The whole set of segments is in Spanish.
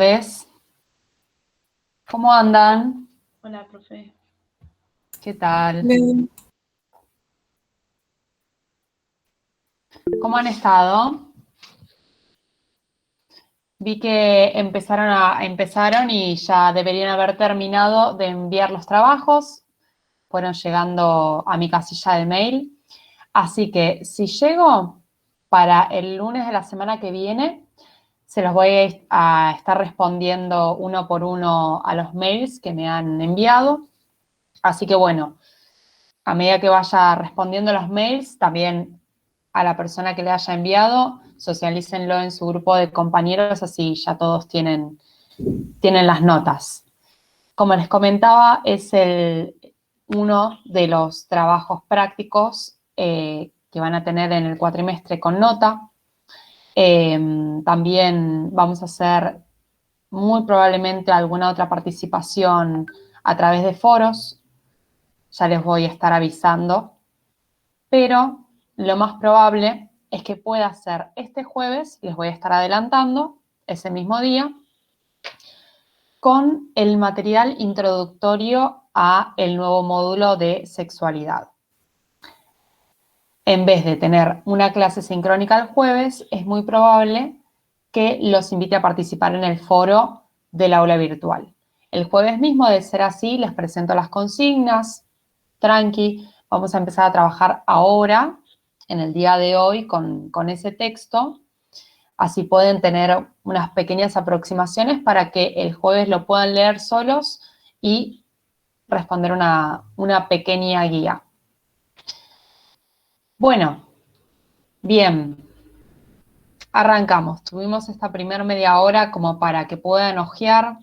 ¿Ves? ¿Cómo andan? Hola, profe. ¿Qué tal? Bien. ¿Cómo han estado? Vi que empezaron y ya deberían haber terminado de enviar los trabajos. Fueron llegando a mi casilla de mail. Así que si llego para el lunes de la semana que viene, se los voy a estar respondiendo uno por uno a los mails que me han enviado. Así que bueno, a medida que vaya respondiendo los mails, también a la persona que le haya enviado, socialícenlo en su grupo de compañeros, así ya todos tienen las notas. Como les comentaba, es uno de los trabajos prácticos que van a tener en el cuatrimestre con nota. También vamos a hacer muy probablemente alguna otra participación a través de foros. Ya les voy a estar avisando. Pero lo más probable es que pueda ser este jueves, les voy a estar adelantando, ese mismo día, con el material introductorio a el nuevo módulo de sexualidad. En vez de tener una clase sincrónica el jueves, es muy probable que los invite a participar en el foro del aula virtual. El jueves mismo, de ser así, les presento las consignas, tranqui, vamos a empezar a trabajar ahora, en el día de hoy, con ese texto. Así pueden tener unas pequeñas aproximaciones para que el jueves lo puedan leer solos y responder una pequeña guía. Bueno, bien, arrancamos. Tuvimos esta primera media hora como para que puedan hojear,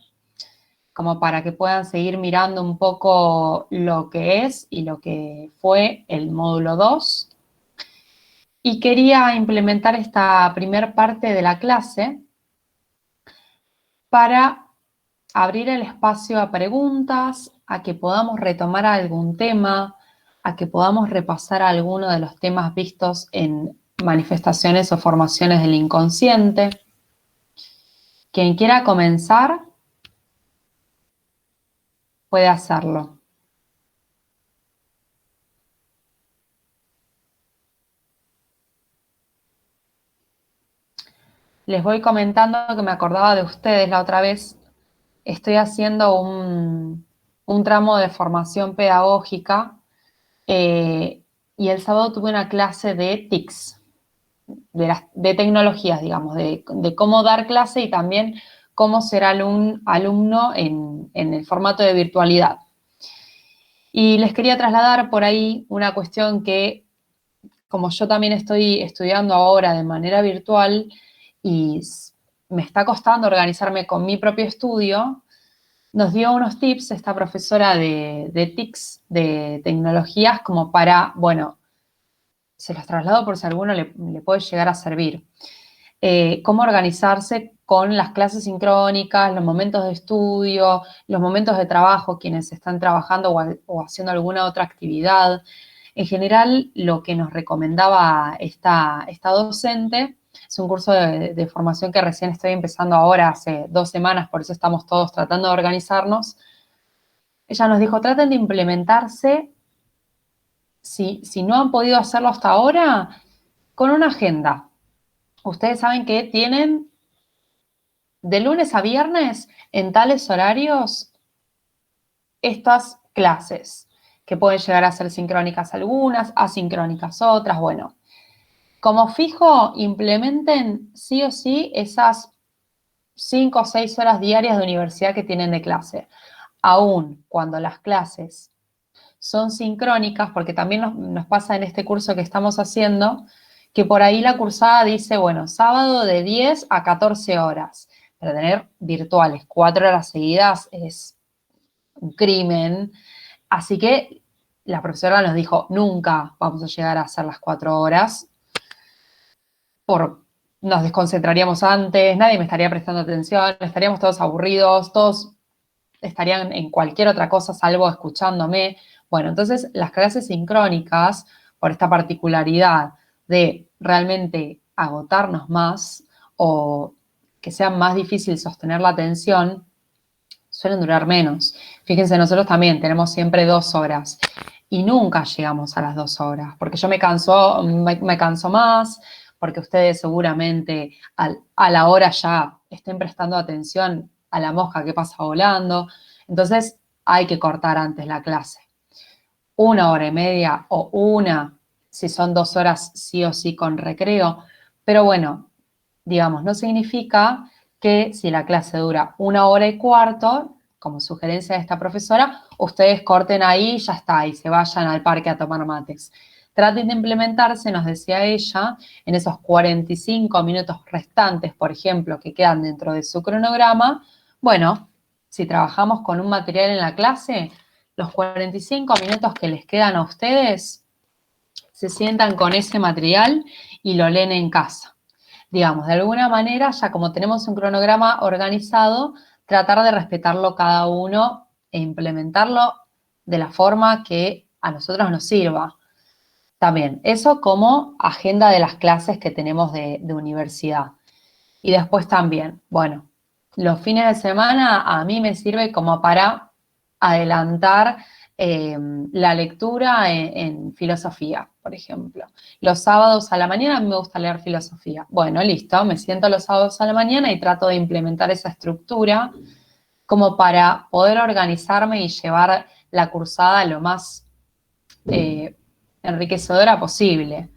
como para que puedan seguir mirando un poco lo que es y lo que fue el módulo 2. Y quería implementar esta primer parte de la clase para abrir el espacio a preguntas, a que podamos retomar algún tema, a que podamos repasar alguno de los temas vistos en manifestaciones o formaciones del inconsciente. Quien quiera comenzar, puede hacerlo. Les voy comentando que me acordaba de ustedes la otra vez. Estoy haciendo un tramo de formación pedagógica y el sábado tuve una clase de TICs, de tecnologías, digamos, de cómo dar clase y también cómo ser alumno en el formato de virtualidad. Y les quería trasladar por ahí una cuestión que, como yo también estoy estudiando ahora de manera virtual y me está costando organizarme con mi propio estudio, nos dio unos tips esta profesora de TICs, de tecnologías, como para, bueno, se los traslado por si a alguno le puede llegar a servir. Cómo organizarse con las clases sincrónicas, los momentos de estudio, los momentos de trabajo, quienes están trabajando o haciendo alguna otra actividad. En general, lo que nos recomendaba esta docente, es un curso de formación que recién estoy empezando ahora, hace 2 semanas, por eso estamos todos tratando de organizarnos. Ella nos dijo, traten de implementarse, si no han podido hacerlo hasta ahora, con una agenda. Ustedes saben que tienen de lunes a viernes en tales horarios estas clases, que pueden llegar a ser sincrónicas algunas, asincrónicas otras. Bueno, como fijo, implementen sí o sí esas 5 o 6 horas diarias de universidad que tienen de clase. Aún cuando las clases son sincrónicas, porque también nos pasa en este curso que estamos haciendo, que por ahí la cursada dice, bueno, sábado de 10 a 14 horas. Pero tener virtuales 4 horas seguidas es un crimen. Así que la profesora nos dijo, nunca vamos a llegar a hacer las 4 horas. Nos desconcentraríamos antes, nadie me estaría prestando atención, estaríamos todos aburridos, todos estarían en cualquier otra cosa salvo escuchándome. Bueno, entonces las clases sincrónicas, por esta particularidad de realmente agotarnos más o que sea más difícil sostener la atención, suelen durar menos. Fíjense, nosotros también tenemos siempre 2 horas y nunca llegamos a las 2 horas, porque yo me canso más, porque ustedes seguramente a la hora ya estén prestando atención a la mosca que pasa volando. Entonces hay que cortar antes la clase. 1 hora y media o si son 2 horas sí o sí con recreo. Pero bueno, digamos, no significa que si la clase dura 1 hora y cuarto, como sugerencia de esta profesora, ustedes corten ahí y ya está, y se vayan al parque a tomar mates. Traten de implementarse, nos decía ella, en esos 45 minutos restantes, por ejemplo, que quedan dentro de su cronograma. Bueno, si trabajamos con un material en la clase, los 45 minutos que les quedan a ustedes, se sientan con ese material y lo leen en casa. Digamos, de alguna manera, ya como tenemos un cronograma organizado, tratar de respetarlo cada uno e implementarlo de la forma que a nosotros nos sirva. También, eso como agenda de las clases que tenemos de universidad. Y después también, bueno, los fines de semana a mí me sirve como para adelantar la lectura en filosofía, por ejemplo. Los sábados a la mañana a mí me gusta leer filosofía. Bueno, listo, me siento los sábados a la mañana y trato de implementar esa estructura como para poder organizarme y llevar la cursada lo más enriquecedora posible,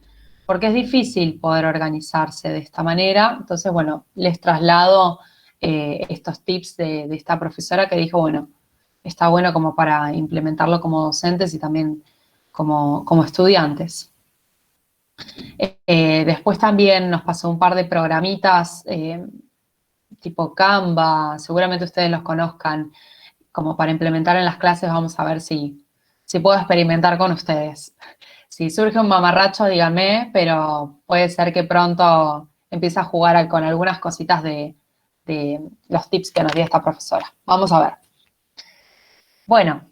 porque es difícil poder organizarse de esta manera. Entonces, bueno, les traslado estos tips de esta profesora que dijo, bueno, está bueno como para implementarlo como docentes y también como estudiantes. Después también nos pasó un par de programitas tipo Canva, seguramente ustedes los conozcan, como para implementar en las clases. Vamos a ver si puedo experimentar con ustedes. Si surge un mamarracho, díganme, pero puede ser que pronto empiece a jugar con algunas cositas de los tips que nos dio esta profesora. Vamos a ver. Bueno,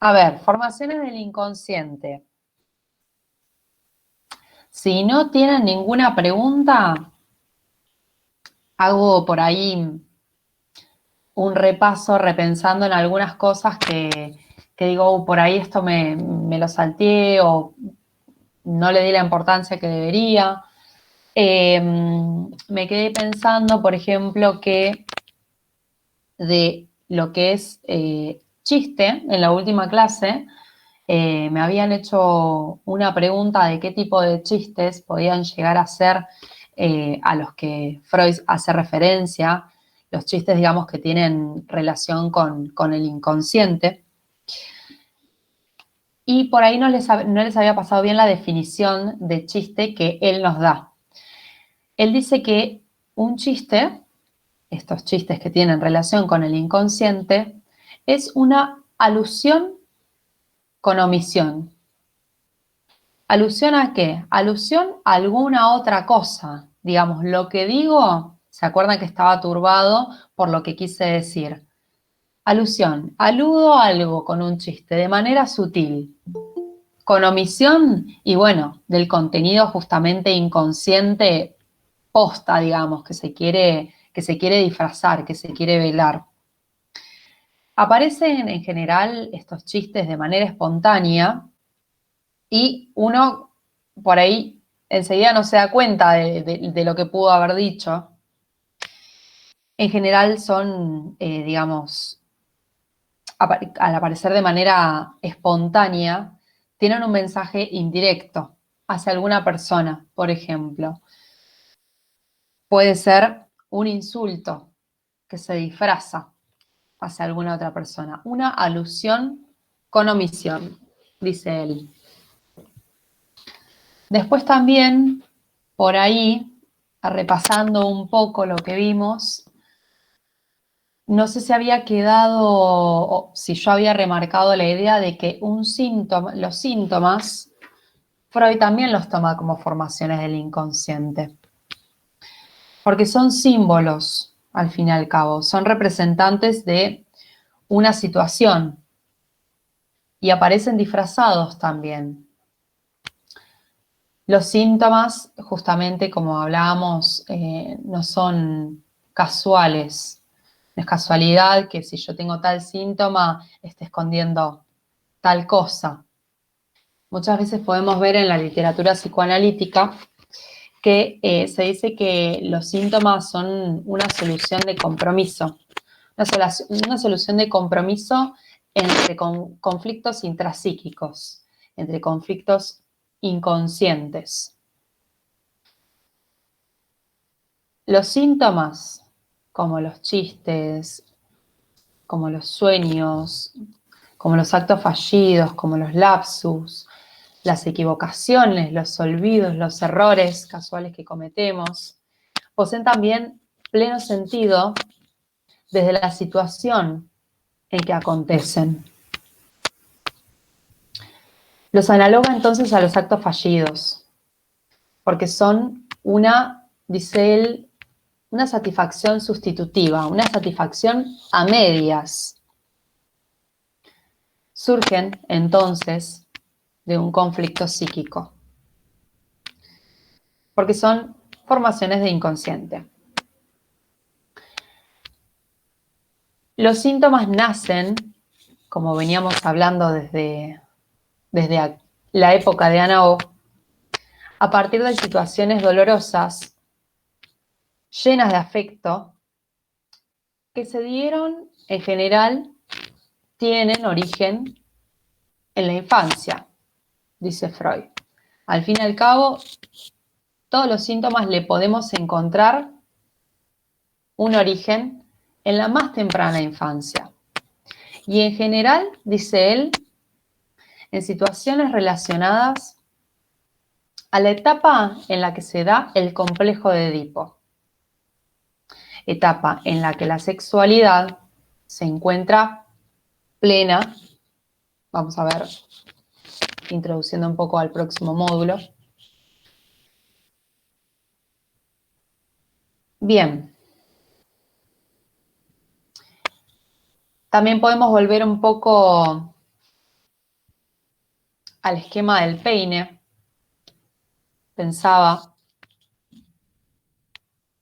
a ver, formaciones del inconsciente. Si no tienen ninguna pregunta, hago por ahí un repaso repensando en algunas cosas que digo, por ahí esto me lo salteé o no le di la importancia que debería. Me quedé pensando, por ejemplo, que de lo que es chiste, en la última clase, me habían hecho una pregunta de qué tipo de chistes podían llegar a ser a los que Freud hace referencia, los chistes, digamos, que tienen relación con el inconsciente. Y por ahí no les había pasado bien la definición de chiste que él nos da. Él dice que un chiste, estos chistes que tienen relación con el inconsciente, es una alusión con omisión. ¿Alusión a qué? Alusión a alguna otra cosa. Digamos, lo que digo, ¿se acuerdan que estaba turbado por lo que quise decir? Alusión, aludo a algo con un chiste de manera sutil, con omisión y bueno, del contenido justamente inconsciente posta, digamos, que se quiere disfrazar, que se quiere velar. Aparecen en general estos chistes de manera espontánea y uno por ahí enseguida no se da cuenta de lo que pudo haber dicho. En general son, digamos, al aparecer de manera espontánea, tienen un mensaje indirecto hacia alguna persona, por ejemplo. Puede ser un insulto que se disfraza hacia alguna otra persona. Una alusión con omisión, dice él. Después también, por ahí, repasando un poco lo que vimos, no sé si había quedado, o si yo había remarcado la idea de que los síntomas, Freud también los toma como formaciones del inconsciente. Porque son símbolos, al fin y al cabo, son representantes de una situación y aparecen disfrazados también. Los síntomas, justamente como hablábamos, no son casuales. No es casualidad que si yo tengo tal síntoma, esté escondiendo tal cosa. Muchas veces podemos ver en la literatura psicoanalítica que se dice que los síntomas son una solución de compromiso. Una solución de compromiso entre conflictos intrapsíquicos, entre conflictos inconscientes. Los síntomas, como los chistes, como los sueños, como los actos fallidos, como los lapsus, las equivocaciones, los olvidos, los errores casuales que cometemos, poseen también pleno sentido desde la situación en que acontecen. Los analoga entonces a los actos fallidos, porque son dice él, una satisfacción sustitutiva, una satisfacción a medias. Surgen entonces de un conflicto psíquico, porque son formaciones de inconsciente. Los síntomas nacen, como veníamos hablando desde la época de Ana O, a partir de situaciones dolorosas, llenas de afecto, que se dieron, en general, tienen origen en la infancia, dice Freud. Al fin y al cabo, todos los síntomas le podemos encontrar un origen en la más temprana infancia. Y en general, dice él, en situaciones relacionadas a la etapa en la que se da el complejo de Edipo. Etapa en la que la sexualidad se encuentra plena. Vamos a ver, introduciendo un poco al próximo módulo. Bien. También podemos volver un poco al esquema del peine. Pensaba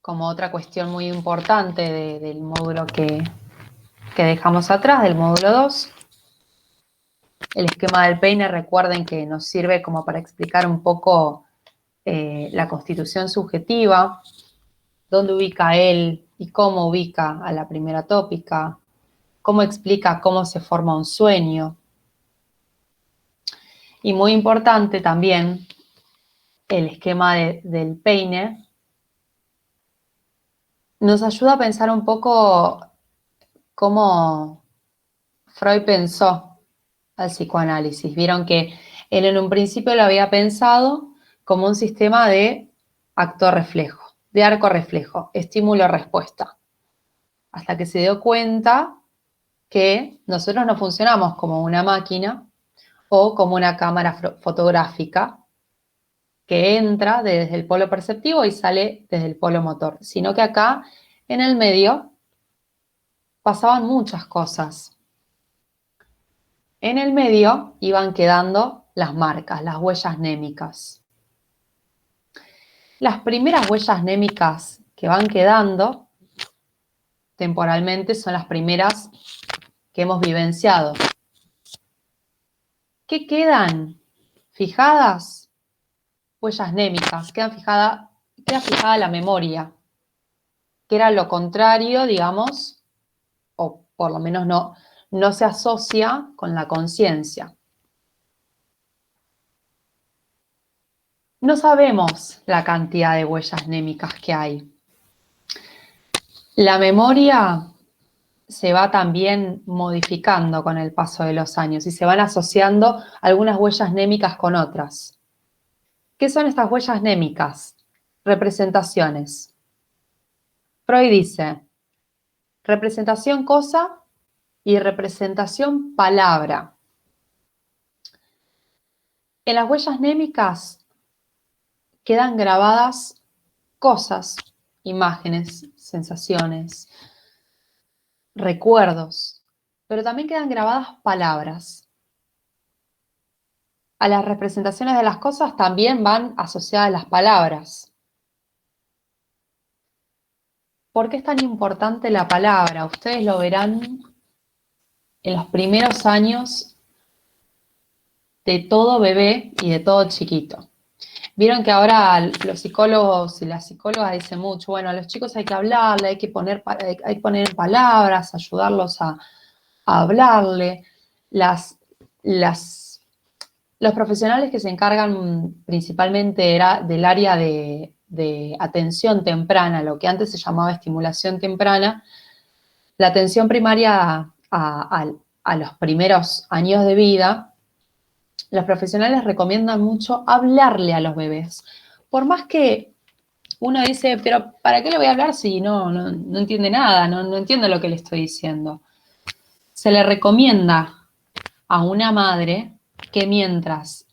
como otra cuestión muy importante del módulo que dejamos atrás, del módulo 2. El esquema del peine, recuerden que nos sirve como para explicar un poco la constitución subjetiva, dónde ubica él y cómo ubica a la primera tópica, cómo explica cómo se forma un sueño. Y muy importante también el esquema del peine nos ayuda a pensar un poco cómo Freud pensó al psicoanálisis. Vieron que él en un principio lo había pensado como un sistema de acto-reflejo, de arco-reflejo, estímulo-respuesta, hasta que se dio cuenta que nosotros no funcionamos como una máquina o como una cámara fotográfica que entra desde el polo perceptivo y sale desde el polo motor, sino que acá en el medio pasaban muchas cosas. En el medio iban quedando las marcas, las huellas némicas. Las primeras huellas némicas que van quedando temporalmente son las primeras que hemos vivenciado. ¿Qué quedan fijadas? Huellas némicas, queda fijada la memoria, que era lo contrario, digamos, o por lo menos no se asocia con la conciencia. No sabemos la cantidad de huellas némicas que hay. La memoria se va también modificando con el paso de los años y se van asociando algunas huellas némicas con otras. ¿Qué son estas huellas némicas? Representaciones. Freud dice, representación cosa y representación palabra. En las huellas némicas quedan grabadas cosas, imágenes, sensaciones, recuerdos, pero también quedan grabadas palabras. a las representaciones de las cosas también van asociadas las palabras. ¿Por qué es tan importante la palabra? Ustedes lo verán en los primeros años de todo bebé y de todo chiquito. Vieron que ahora los psicólogos y las psicólogas dicen mucho, bueno, a los chicos hay que hablarle, hay que poner en palabras, ayudarlos a hablarle. Los profesionales que se encargan principalmente del área de atención temprana, lo que antes se llamaba estimulación temprana, la atención primaria a los primeros años de vida, los profesionales recomiendan mucho hablarle a los bebés. Por más que uno dice, pero ¿para qué le voy a hablar si no entiende nada, no entiendo lo que le estoy diciendo? Se le recomienda a una madre que mientras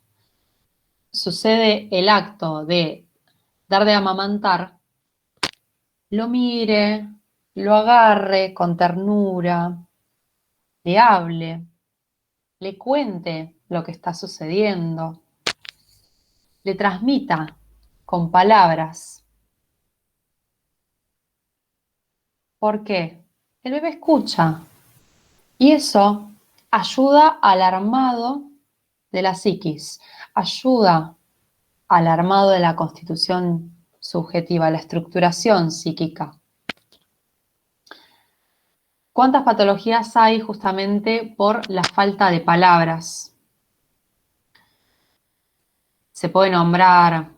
sucede el acto de dar de amamantar, lo mire, lo agarre con ternura, le hable, le cuente lo que está sucediendo, le transmita con palabras. ¿Por qué? El bebé escucha y eso ayuda al armado de la psiquis, ayuda al armado de la constitución subjetiva, la estructuración psíquica. ¿Cuántas patologías hay justamente por la falta de palabras? Se puede nombrar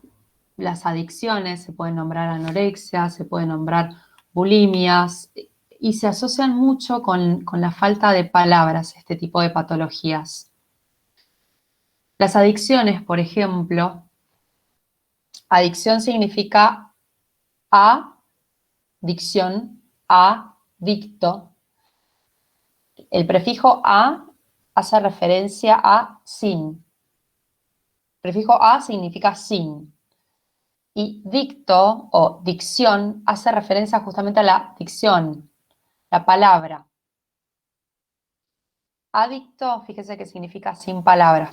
las adicciones, se puede nombrar anorexia, se puede nombrar bulimias, y se asocian mucho con la falta de palabras este tipo de patologías. Las adicciones, por ejemplo, adicción significa adicción, adicto. El prefijo a hace referencia a sin. El prefijo a significa sin. Y dicto o dicción hace referencia justamente a la dicción, la palabra. Adicto, fíjese que significa sin palabra.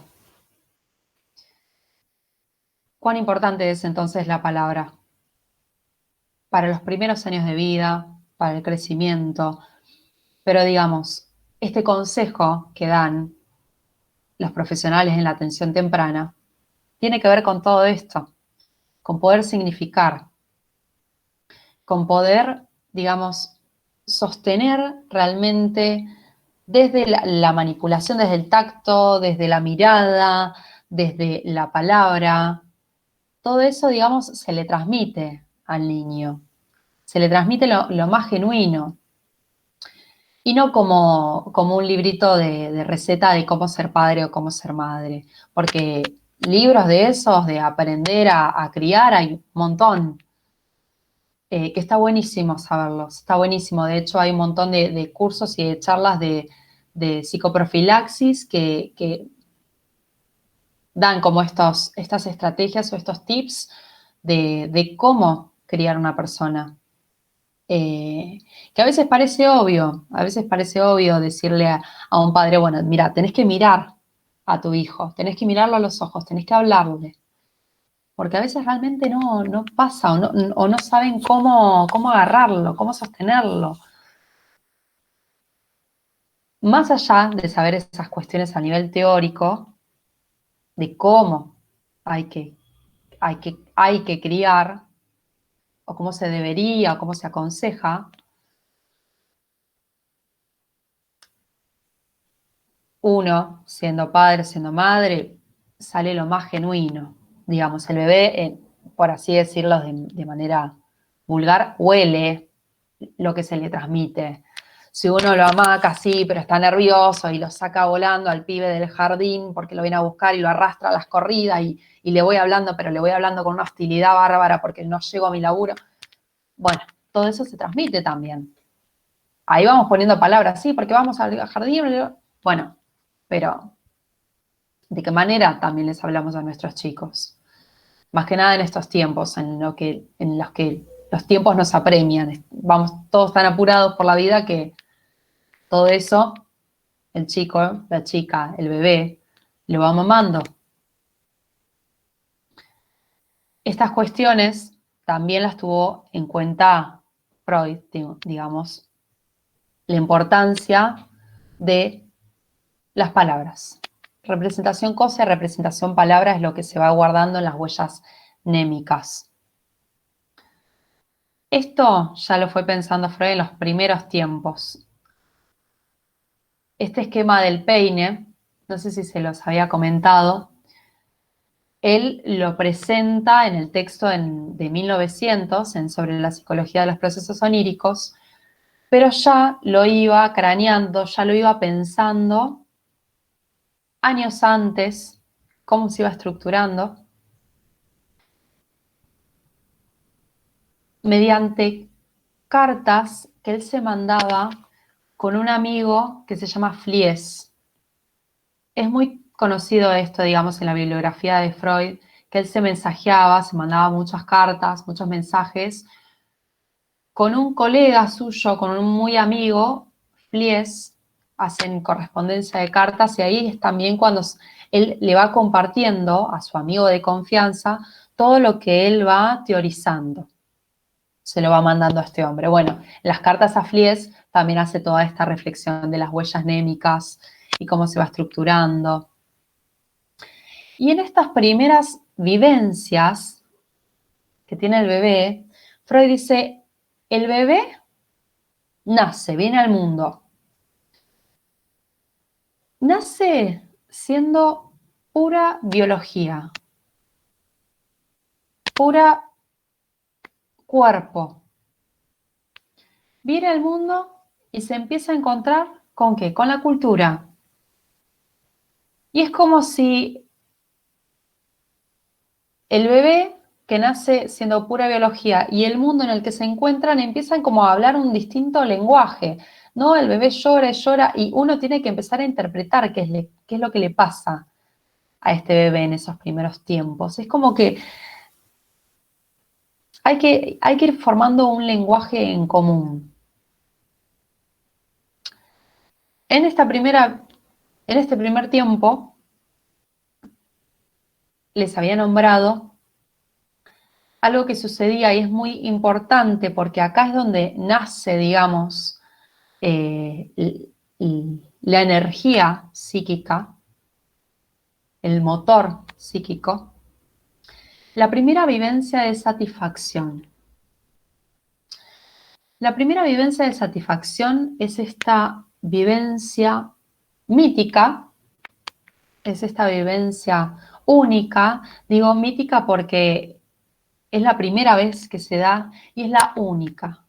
¿Cuán importante es entonces la palabra? Para los primeros años de vida, para el crecimiento. Pero digamos, este consejo que dan los profesionales en la atención temprana tiene que ver con todo esto, con poder significar, con poder, digamos, sostener realmente desde la manipulación, desde el tacto, desde la mirada, desde la palabra. Todo eso, digamos, se le transmite al niño, se le transmite lo más genuino. Y no como un librito de receta de cómo ser padre o cómo ser madre, porque libros de esos, de aprender a criar, hay un montón, que está buenísimo saberlos, está buenísimo. De hecho, hay un montón de cursos y de charlas de psicoprofilaxis que dan como estas estrategias o estos tips de cómo criar una persona. Que a veces parece obvio decirle a un padre, bueno, mira, tenés que mirar a tu hijo, tenés que mirarlo a los ojos, tenés que hablarle, porque a veces realmente no pasa o no saben cómo agarrarlo, cómo sostenerlo. Más allá de saber esas cuestiones a nivel teórico, de cómo hay que criar, o cómo se debería, o cómo se aconseja, uno, siendo padre, siendo madre, sale lo más genuino. Digamos, el bebé, por así decirlo de manera vulgar, huele lo que se le transmite. Si uno lo amaca así, pero está nervioso y lo saca volando al pibe del jardín porque lo viene a buscar y lo arrastra a las corridas y le voy hablando, pero le voy hablando con una hostilidad bárbara porque no llego a mi laburo. Bueno, todo eso se transmite también. Ahí vamos poniendo palabras, sí, porque vamos al jardín. Bueno, pero ¿de qué manera también les hablamos a nuestros chicos? Más que nada en estos tiempos, en los que los tiempos nos apremian. Vamos todos tan apurados por la vida que todo eso, el chico, la chica, el bebé, lo va mamando. Estas cuestiones también las tuvo en cuenta Freud, digamos, la importancia de las palabras. Representación cosa y representación palabra es lo que se va guardando en las huellas némicas. Esto ya lo fue pensando Freud en los primeros tiempos. Este esquema del peine, no sé si se los había comentado, él lo presenta en el texto de 1900, en Sobre la psicología de los procesos oníricos, pero ya lo iba craneando, ya lo iba pensando años antes, cómo se iba estructurando, mediante cartas que él se mandaba con un amigo que se llama Fliess. Es muy conocido esto, digamos, en la bibliografía de Freud, que él se mensajeaba, se mandaba muchas cartas, muchos mensajes, con un colega suyo, con un muy amigo, Fliess, hacen correspondencia de cartas y ahí es también cuando él le va compartiendo a su amigo de confianza todo lo que él va teorizando. Se lo va mandando a este hombre. Bueno, en las cartas a Fliess también hace toda esta reflexión de las huellas némicas y cómo se va estructurando. Y en estas primeras vivencias que tiene el bebé, Freud dice, el bebé nace, viene al mundo. Nace siendo pura biología, pura cuerpo. Viene al mundo y se empieza a encontrar ¿con qué? Con la cultura. Y es como si el bebé que nace siendo pura biología y el mundo en el que se encuentran empiezan como a hablar un distinto lenguaje, ¿no? El bebé llora y llora y uno tiene que empezar a interpretar qué es lo que le pasa a este bebé en esos primeros tiempos. Es como que hay que ir formando un lenguaje en común. En este primer tiempo, les había nombrado algo que sucedía y es muy importante porque acá es donde nace, digamos, la energía psíquica, el motor psíquico, la primera vivencia de satisfacción. La primera vivencia de satisfacción es esta vivencia mítica, es esta vivencia única. Digo mítica porque es la primera vez que se da y es la única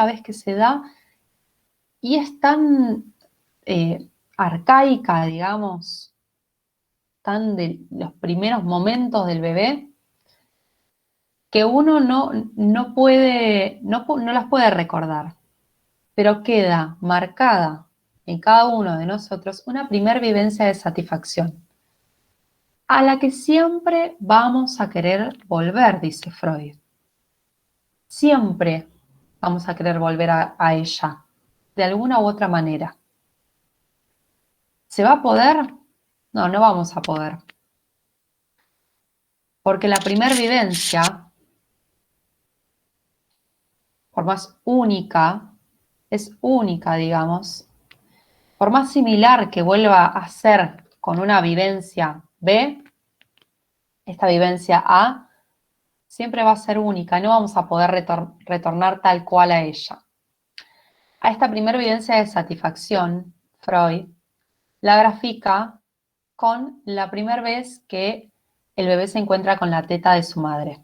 vez que se da y es tan arcaica, digamos, tan de los primeros momentos del bebé, que uno no las puede recordar, pero queda marcada en cada uno de nosotros una primer vivencia de satisfacción, a la que siempre vamos a querer volver, dice Freud. Siempre vamos a querer volver a ella, de alguna u otra manera. ¿Se va a poder? No, no vamos a poder. Porque la primer vivencia, por más única, es única, digamos, por más similar que vuelva a ser con una vivencia B, esta vivencia A siempre va a ser única, no vamos a poder retornar tal cual a ella. A esta primera evidencia de satisfacción, Freud la grafica con la primera vez que el bebé se encuentra con la teta de su madre.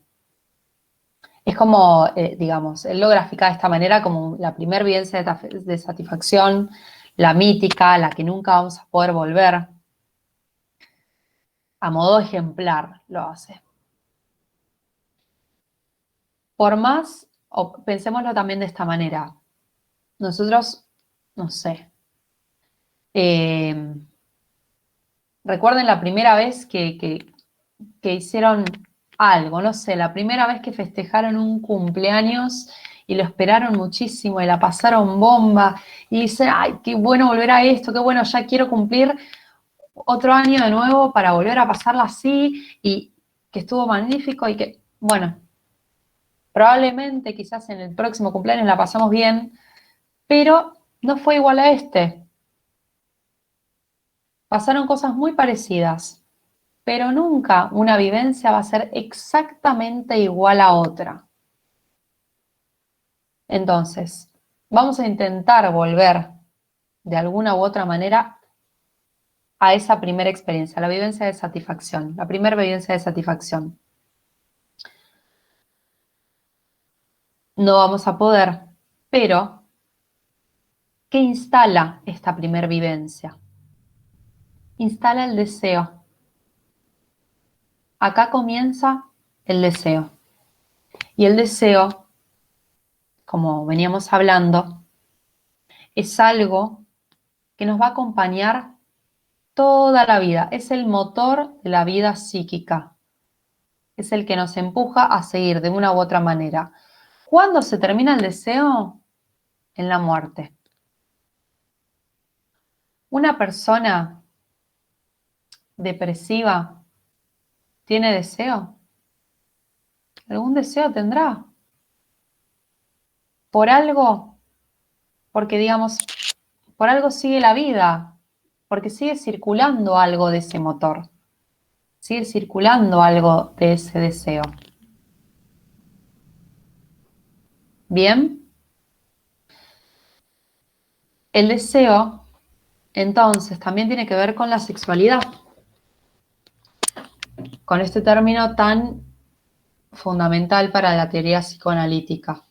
Es como, digamos, él lo grafica de esta manera como la primera evidencia de satisfacción, la mítica, la que nunca vamos a poder volver. A modo ejemplar lo hace. Por más, o pensémoslo también de esta manera, nosotros, no sé, recuerden la primera vez que hicieron algo, no sé, la primera vez que festejaron un cumpleaños y lo esperaron muchísimo y la pasaron bomba y dicen, ay, qué bueno volver a esto, qué bueno, ya quiero cumplir otro año de nuevo para volver a pasarla así y que estuvo magnífico y que, bueno, probablemente quizás en el próximo cumpleaños la pasamos bien, pero no fue igual a este. Pasaron cosas muy parecidas, pero nunca una vivencia va a ser exactamente igual a otra. Entonces, vamos a intentar volver de alguna u otra manera a esa primera experiencia, la vivencia de satisfacción, la primera vivencia de satisfacción. No vamos a poder, pero ¿qué instala esta primera vivencia? Instala el deseo. Acá comienza el deseo. Y el deseo, como veníamos hablando, es algo que nos va a acompañar toda la vida. Es el motor de la vida psíquica. Es el que nos empuja a seguir de una u otra manera. ¿Cuándo se termina el deseo? En la muerte. Una persona depresiva tiene deseo. ¿Algún deseo tendrá? Por algo, porque digamos, por algo sigue la vida, porque sigue circulando algo de ese motor, sigue circulando algo de ese deseo. Bien, el deseo entonces también tiene que ver con la sexualidad, con este término tan fundamental para la teoría psicoanalítica.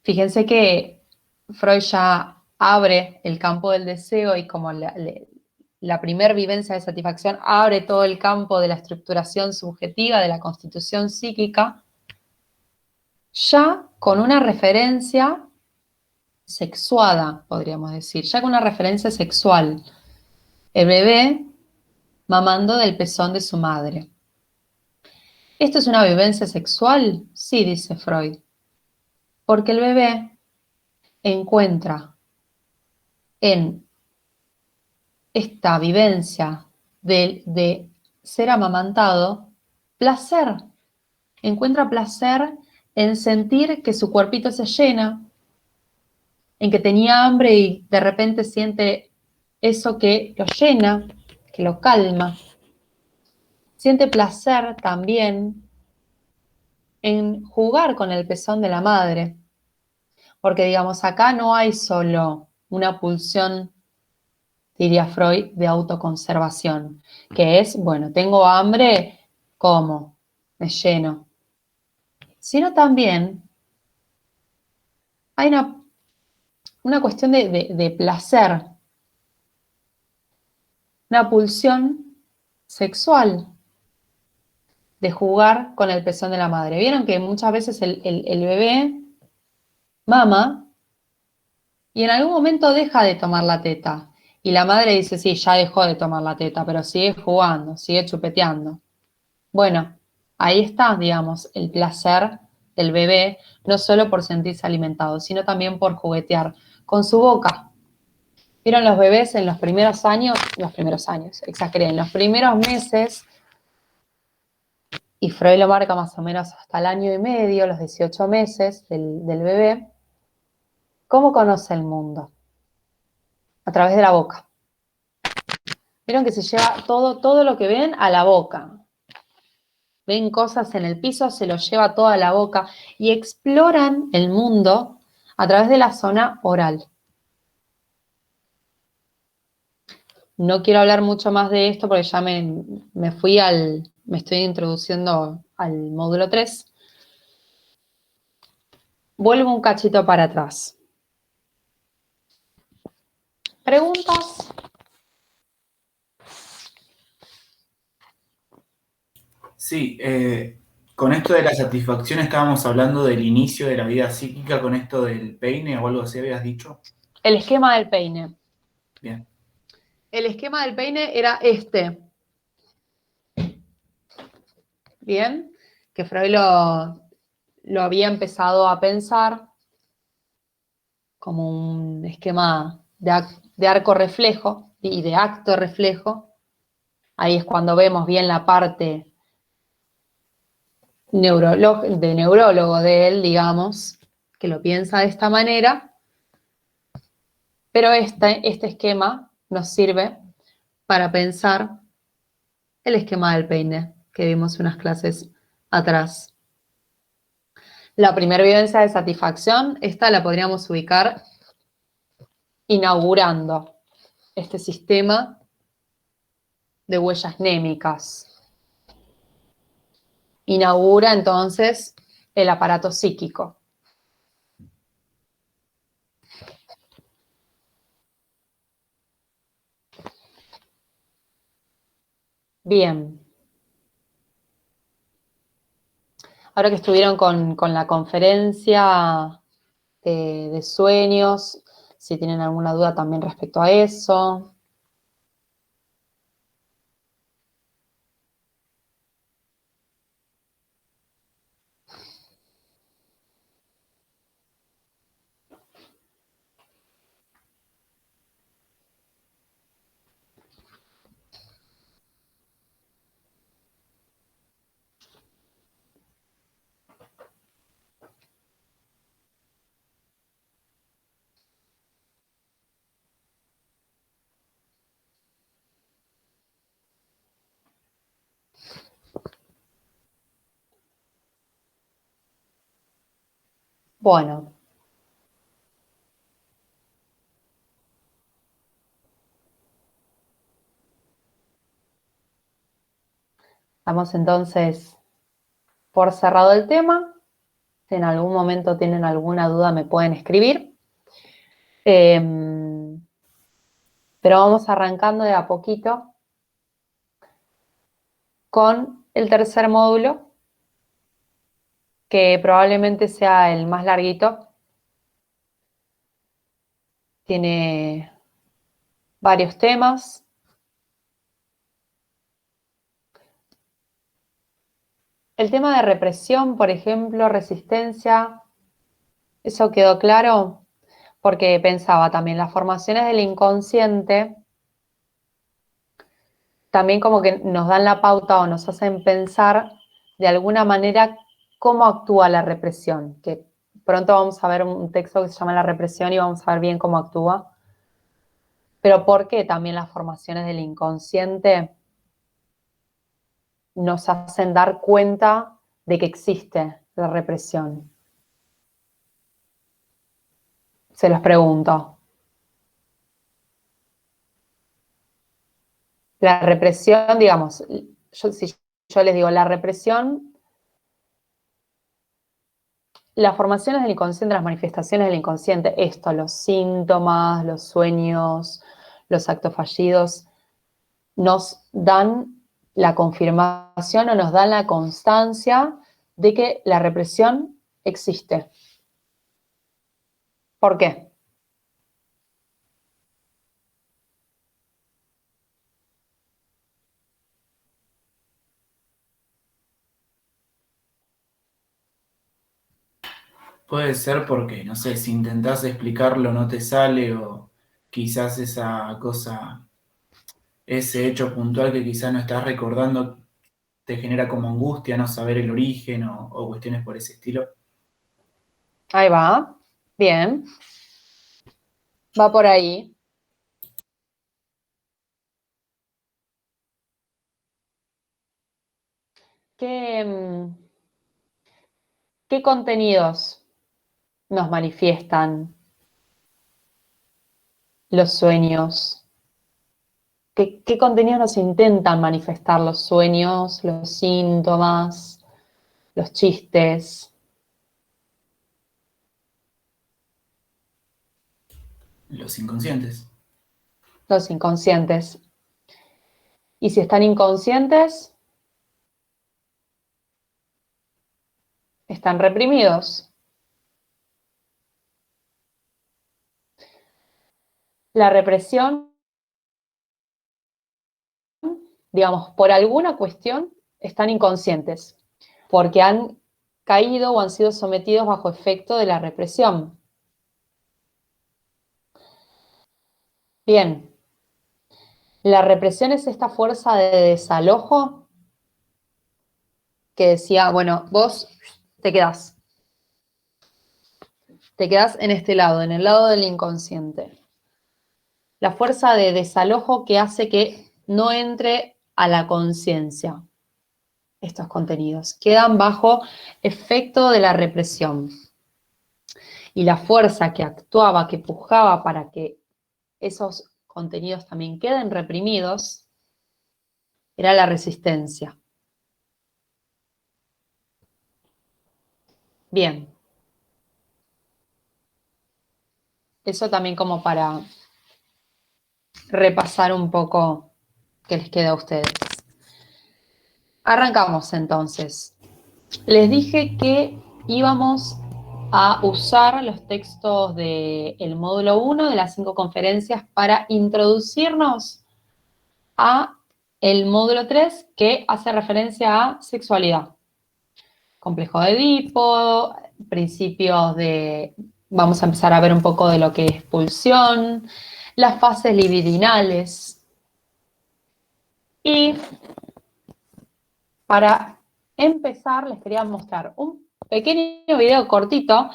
Fíjense que Freud ya abre el campo del deseo y como la primer vivencia de satisfacción abre todo el campo de la estructuración subjetiva, de la constitución psíquica, ya con una referencia sexuada, podríamos decir, ya con una referencia sexual. El bebé mamando del pezón de su madre. ¿Esto es una vivencia sexual? Sí, dice Freud, porque el bebé encuentra en esta vivencia de ser amamantado placer, encuentra placer en sentir que su cuerpito se llena, en que tenía hambre y de repente siente eso que lo llena, que lo calma. Siente placer también en jugar con el pezón de la madre, porque digamos, acá no hay solo una pulsión, diría Freud, de autoconservación, que es, bueno, tengo hambre, como, me lleno, sino también hay una cuestión de placer, una pulsión sexual de jugar con el pezón de la madre. Vieron que muchas veces el bebé mama y en algún momento deja de tomar la teta. Y la madre dice, sí, ya dejó de tomar la teta, pero sigue jugando, sigue chupeteando. Bueno, ahí está, digamos, el placer del bebé, no solo por sentirse alimentado, sino también por juguetear con su boca. ¿Vieron los bebés en los primeros años, exageré, en los primeros meses, y Freud lo marca más o menos hasta el año y medio, los 18 meses del bebé, ¿cómo conoce el mundo? A través de la boca. Vieron que se lleva todo lo que ven a la boca. Ven cosas en el piso, se lo lleva toda la boca y exploran el mundo a través de la zona oral. No quiero hablar mucho más de esto porque ya me estoy introduciendo al módulo 3. Vuelvo un cachito para atrás. ¿Preguntas? Sí, con esto de la satisfacción estábamos hablando del inicio de la vida psíquica, con esto del peine o algo así habías dicho. El esquema del peine. Bien, El esquema del peine era este. Bien, que Freud lo había empezado a pensar como un esquema de arco reflejo y de acto reflejo. Ahí es cuando vemos bien la parte de neurólogo de él, digamos, que lo piensa de esta manera, pero este esquema nos sirve para pensar el esquema del peine que vimos unas clases atrás. La primera vivencia de satisfacción, esta la podríamos ubicar inaugurando este sistema de huellas némicas. Inaugura entonces el aparato psíquico. Bien. Ahora que estuvieron con la conferencia de sueños, si tienen alguna duda también respecto a eso. Bueno, damos entonces por cerrado el tema. Si en algún momento tienen alguna duda me pueden escribir. Pero vamos arrancando de a poquito con el tercer módulo, que probablemente sea el más larguito. Tiene varios temas. El tema de represión, por ejemplo, resistencia, ¿eso quedó claro? Porque pensaba también, las formaciones del inconsciente también como que nos dan la pauta o nos hacen pensar de alguna manera cómo actúa la represión, que pronto vamos a ver un texto que se llama La represión y vamos a ver bien cómo actúa. Pero ¿por qué también las formaciones del inconsciente nos hacen dar cuenta de que existe la represión? Se los pregunto. La represión, digamos, si yo les digo la represión, las formaciones del inconsciente, las manifestaciones del inconsciente, esto, los síntomas, los sueños, los actos fallidos, nos dan la confirmación o nos dan la constancia de que la represión existe. ¿Por qué? Puede ser porque, no sé, si intentás explicarlo no te sale o quizás esa cosa, ese hecho puntual que quizás no estás recordando te genera como angustia no saber el origen o cuestiones por ese estilo. Ahí va. Bien. Va por ahí. ¿Qué, qué contenidos nos manifiestan los sueños? ¿Qué contenidos nos intentan manifestar los sueños, los síntomas, los chistes? Los inconscientes. Los inconscientes. Y si están inconscientes, están reprimidos. La represión, digamos, por alguna cuestión, están inconscientes, porque han caído o han sido sometidos bajo efecto de la represión. Bien. La represión es esta fuerza de desalojo que decía, bueno, vos te quedás en este lado, en el lado del inconsciente. La fuerza de desalojo que hace que no entre a la conciencia estos contenidos. Quedan bajo efecto de la represión. Y la fuerza que actuaba, que pujaba para que esos contenidos también queden reprimidos, era la resistencia. Bien. Eso también como para repasar un poco qué les queda a ustedes. Arrancamos entonces. Les dije que íbamos a usar los textos del módulo 1 de las 5 conferencias para introducirnos a el módulo 3 que hace referencia a sexualidad. Complejo de Edipo, principios de... Vamos a empezar a ver un poco de lo que es pulsión, las fases libidinales. Y para empezar les quería mostrar un pequeño video cortito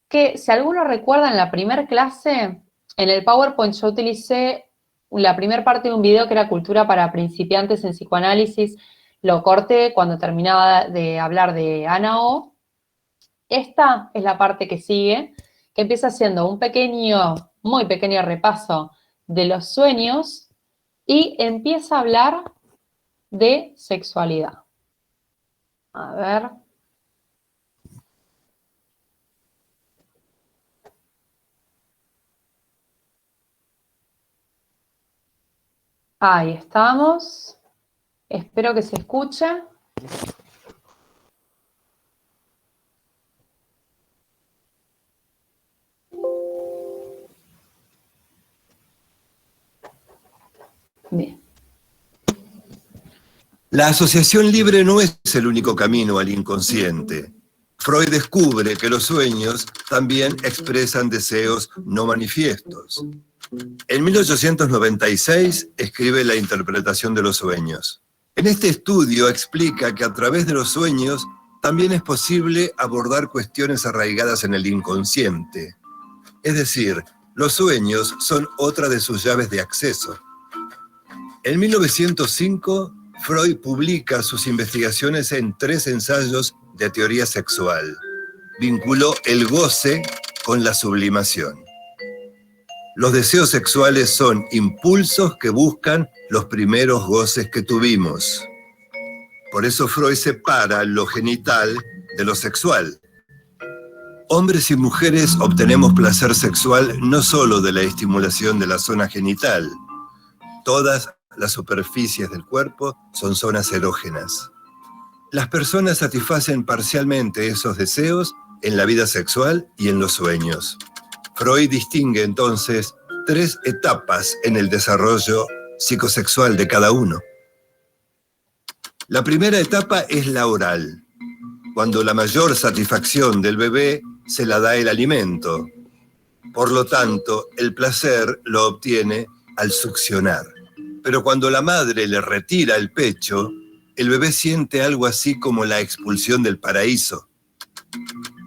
que, si alguno recuerda, en la primera clase, en el PowerPoint yo utilicé la primera parte de un video que era cultura para principiantes en psicoanálisis. Lo corté cuando terminaba de hablar de Ana O. Esta es la parte que sigue, que empieza haciendo un pequeño, muy pequeño repaso de los sueños y empieza a hablar de sexualidad. A ver. Ahí estamos. Espero que se escuche. Bien. La asociación libre no es el único camino al inconsciente. Freud descubre que los sueños también expresan deseos no manifiestos. En 1896 escribe La interpretación de los sueños. En este estudio explica que a través de los sueños también es posible abordar cuestiones arraigadas en el inconsciente. Es decir, los sueños son otra de sus llaves de acceso. En 1905, Freud publica sus investigaciones en 3 ensayos de teoría sexual. Vinculó el goce con la sublimación. Los deseos sexuales son impulsos que buscan los primeros goces que tuvimos. Por eso Freud separa lo genital de lo sexual. Hombres y mujeres obtenemos placer sexual no solo de la estimulación de la zona genital. Todas las superficies del cuerpo son zonas erógenas. Las personas satisfacen parcialmente esos deseos en la vida sexual y en los sueños. Freud distingue entonces 3 etapas en el desarrollo psicosexual de cada uno. La primera etapa es la oral, cuando la mayor satisfacción del bebé se la da el alimento. Por lo tanto, el placer lo obtiene al succionar. Pero cuando la madre le retira el pecho, el bebé siente algo así como la expulsión del paraíso.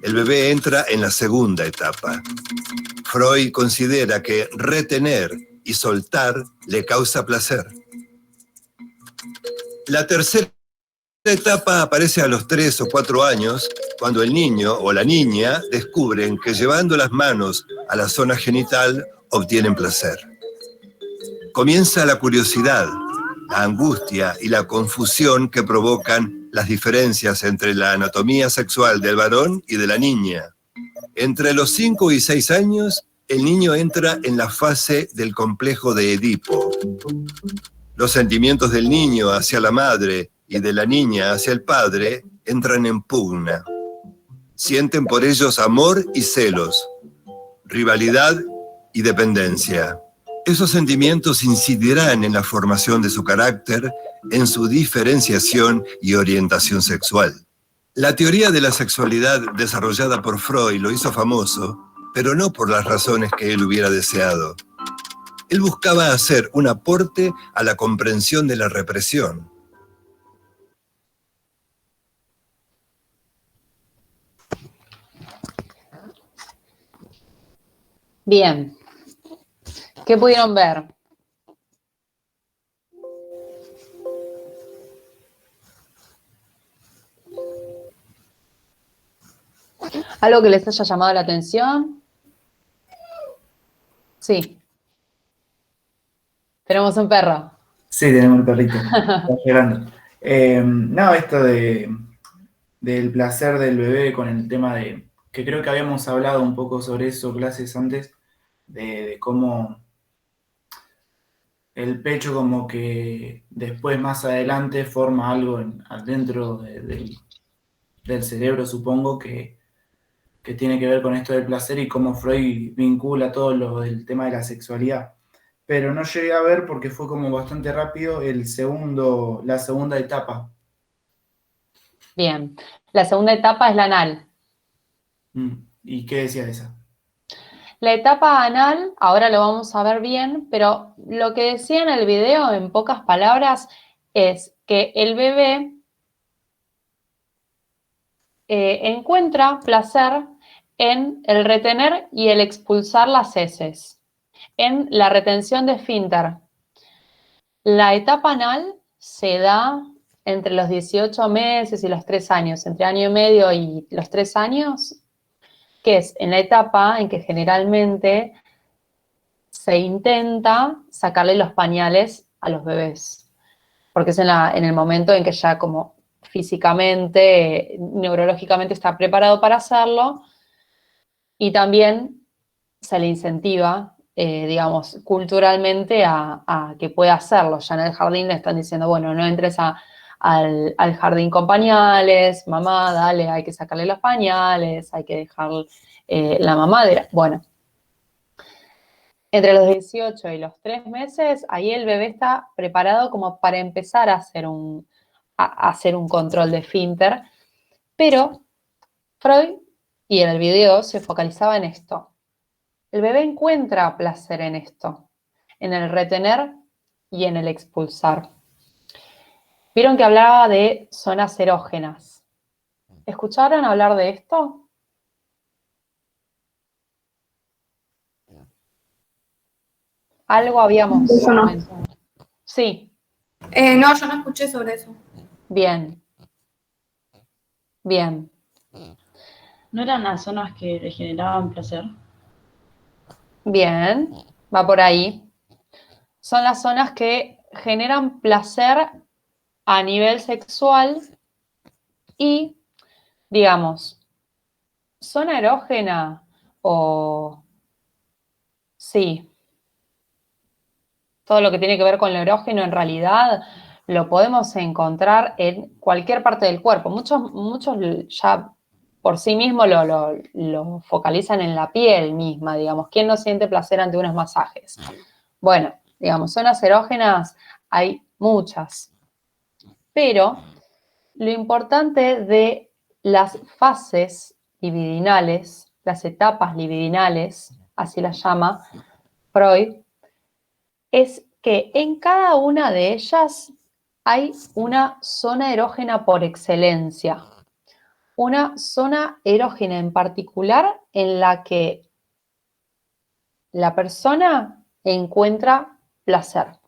El bebé entra en la segunda etapa. Freud considera que retener y soltar le causa placer. La tercera etapa aparece a los 3 o 4 años, cuando el niño o la niña descubren que llevando las manos a la zona genital obtienen placer. Comienza la curiosidad, la angustia y la confusión que provocan las diferencias entre la anatomía sexual del varón y de la niña. Entre los 5 y 6 años, el niño entra en la fase del complejo de Edipo. Los sentimientos del niño hacia la madre y de la niña hacia el padre entran en pugna. Sienten por ellos amor y celos, rivalidad y dependencia. Esos sentimientos incidirán en la formación de su carácter, en su diferenciación y orientación sexual. La teoría de la sexualidad desarrollada por Freud lo hizo famoso, pero no por las razones que él hubiera deseado. Él buscaba hacer un aporte a la comprensión de la represión. Bien. ¿Qué pudieron ver? ¿Algo que les haya llamado la atención? Sí. Tenemos un perro. Sí, tenemos el perrito. Está llorando. No, esto del placer del bebé con el tema de, que creo que habíamos hablado un poco sobre eso clases antes, de cómo el pecho como que después más adelante forma algo adentro del cerebro, supongo, que tiene que ver con esto del placer y cómo Freud vincula todo lo del tema de la sexualidad. Pero no llegué a ver porque fue como bastante rápido la segunda etapa. Bien. La segunda etapa es la anal. ¿Y qué decía de esa? La etapa anal, ahora lo vamos a ver bien, pero lo que decía en el video, en pocas palabras, es que el bebé encuentra placer en el retener y el expulsar las heces, en la retención de esfínter. La etapa anal se da entre los 18 meses y los 3 años, entre año y medio y los 3 años, que es en la etapa en que generalmente se intenta sacarle los pañales a los bebés, porque es en el momento en que ya como físicamente, neurológicamente está preparado para hacerlo, y también se le incentiva, digamos, culturalmente a que pueda hacerlo. Ya en el jardín le están diciendo, bueno, no entres al jardín con pañales, mamá, dale, hay que sacarle los pañales, hay que dejar la mamadera. Bueno, entre los 18 y los 3 meses, ahí el bebé está preparado como para empezar a hacer un control de esfínter, pero Freud, y en el video se focalizaba en esto. El bebé encuentra placer en esto, en el retener y en el expulsar. Vieron que hablaba de zonas erógenas. ¿Escucharon hablar de esto? Algo habíamos Yo no. comentado. Sí, No, yo no escuché sobre eso. bien. Bien. ¿No eran las zonas que le generaban placer? Bien. Va por ahí. Son las zonas que generan placer a nivel sexual y, digamos, zona erógena o sí, todo lo que tiene que ver con lo erógeno en realidad lo podemos encontrar en cualquier parte del cuerpo. Muchos ya por sí mismos lo focalizan en la piel misma, digamos. ¿Quién no siente placer ante unos masajes? Bueno, digamos, zonas erógenas hay muchas, pero lo importante de las fases libidinales, las etapas libidinales, así las llama Freud, es que en cada una de ellas hay una zona erógena por excelencia, una zona erógena en particular en la que la persona encuentra placer.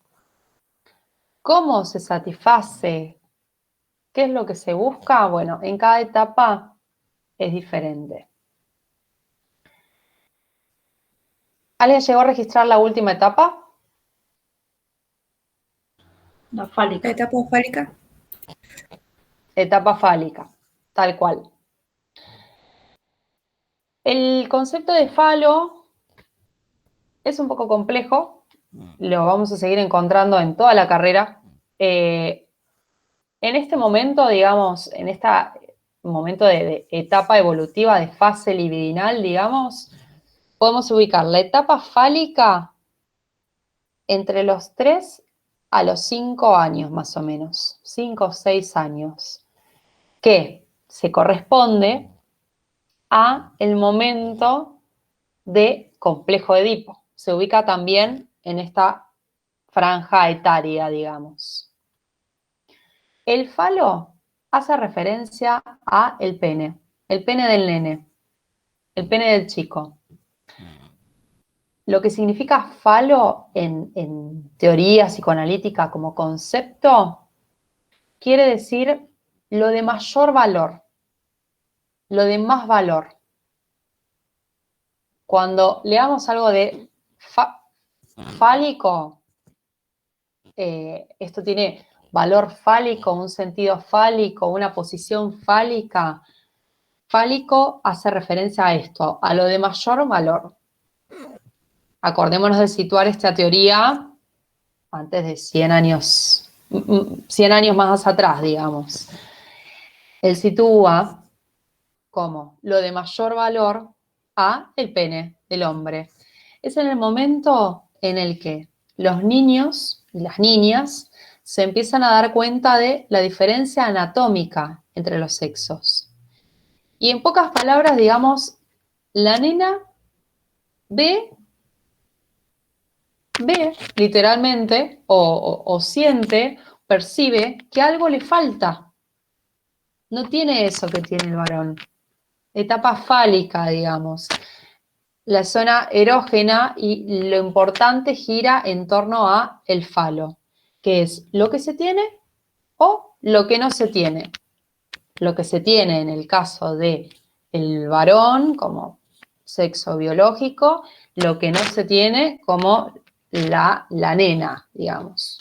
¿Cómo se satisface? ¿Qué es lo que se busca? Bueno, en cada etapa es diferente. ¿Alguien llegó a registrar la última etapa? La fálica. ¿La etapa fálica? Etapa fálica, tal cual. El concepto de falo es un poco complejo, lo vamos a seguir encontrando en toda la carrera. En este momento, digamos, en este momento de etapa evolutiva, de fase libidinal, digamos, podemos ubicar la etapa fálica entre los 3 a los 5 años, más o menos, 5 o 6 años, que se corresponde a el momento de complejo de Edipo. Se ubica también en esta franja etaria, digamos. El falo hace referencia a el pene del nene, el pene del chico. Lo que significa falo en teoría psicoanalítica como concepto quiere decir lo de mayor valor, lo de más valor. Cuando leamos algo de fálico, esto tiene valor fálico, un sentido fálico, una posición fálica. Fálico hace referencia a esto, a lo de mayor valor. Acordémonos de situar esta teoría antes de 100 años más atrás, digamos. Él sitúa como lo de mayor valor a el pene del hombre. Es en el momento en el que los niños y las niñas se empiezan a dar cuenta de la diferencia anatómica entre los sexos. Y en pocas palabras, digamos, la nena ve literalmente o siente, percibe que algo le falta. No tiene eso que tiene el varón. Etapa fálica, digamos. La zona erógena y lo importante gira en torno a el falo, que es lo que se tiene o lo que no se tiene. Lo que se tiene en el caso de el varón como sexo biológico, lo que no se tiene como la nena, digamos.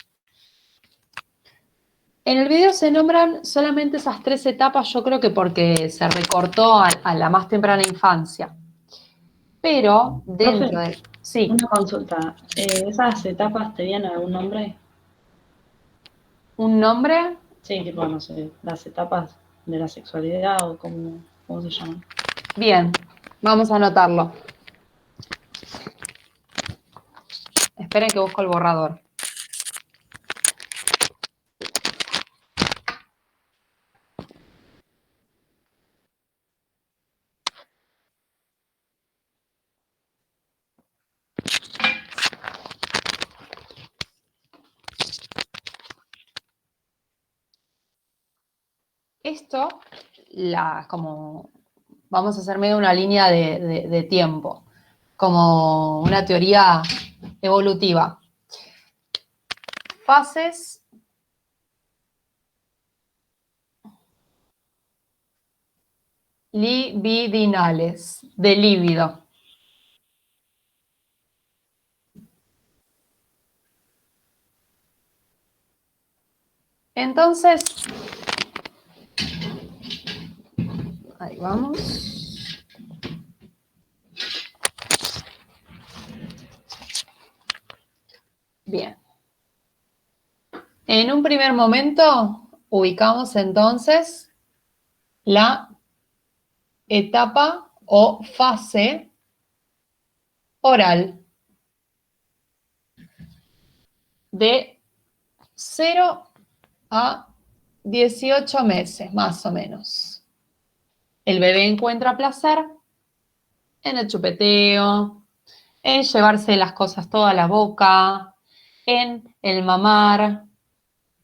En el video se nombran solamente esas 3 etapas, yo creo que porque se recortó a la más temprana infancia. Pero dentro de... Sí. Una consulta. ¿Esas etapas tenían algún nombre? ¿Un nombre? Sí, tipo, no sé, las etapas de la sexualidad o cómo se llaman. Bien, vamos a anotarlo. Esperen que busco el borrador. Esto, como vamos a hacer medio una línea de tiempo, como una teoría evolutiva. Fases libidinales, de líbido. Entonces, ahí vamos. Bien. En un primer momento, ubicamos entonces la etapa o fase oral de 0 a 18 meses, más o menos. El bebé encuentra placer en el chupeteo, en llevarse las cosas toda la boca, en el mamar,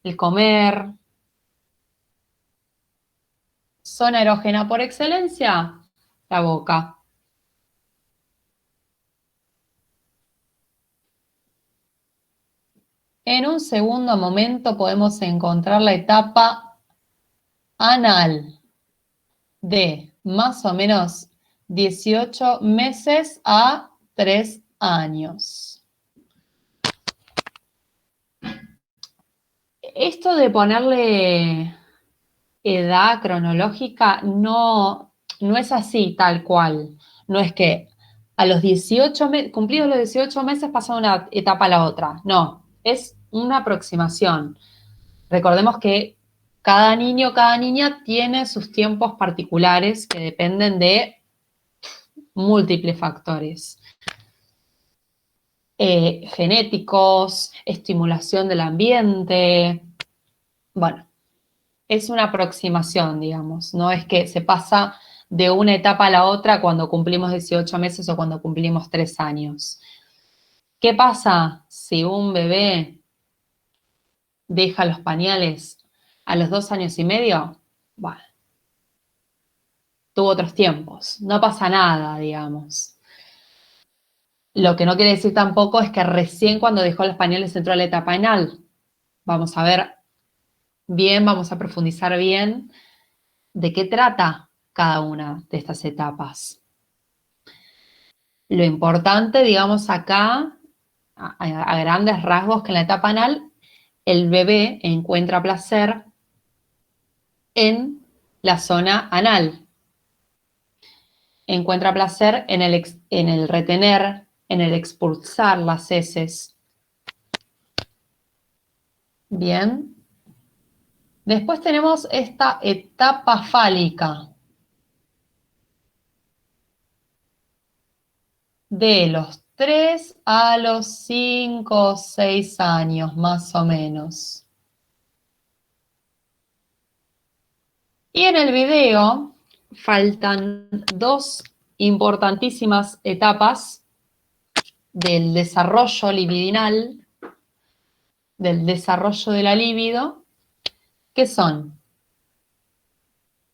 el comer. Zona erógena por excelencia, la boca. En un segundo momento podemos encontrar la etapa anal de más o menos 18 meses a 3 años. Esto de ponerle edad cronológica no es así tal cual. No es que a los 18 cumplidos los 18 meses pasa una etapa a la otra. No, es una aproximación. Recordemos que cada niño, cada niña tiene sus tiempos particulares que dependen de múltiples factores. Genéticos, estimulación del ambiente. Bueno, es una aproximación, digamos. No es que se pasa de una etapa a la otra cuando cumplimos 18 meses o cuando cumplimos 3 años. ¿Qué pasa si un bebé deja los pañales a los 2 años y medio? Bueno, tuvo otros tiempos. No pasa nada, digamos. Lo que no quiere decir tampoco es que recién cuando dejó los pañales entró a la etapa anal. Vamos a ver bien, vamos a profundizar bien de qué trata cada una de estas etapas. Lo importante, digamos, acá, a grandes rasgos, que en la etapa anal el bebé encuentra placer en la zona anal. Encuentra placer en el retener, en el expulsar las heces. Bien. Después tenemos esta etapa fálica. De los 3 a los 5 o 6 años, más o menos. Y en el video faltan 2 importantísimas etapas del desarrollo libidinal, del desarrollo de la libido, que son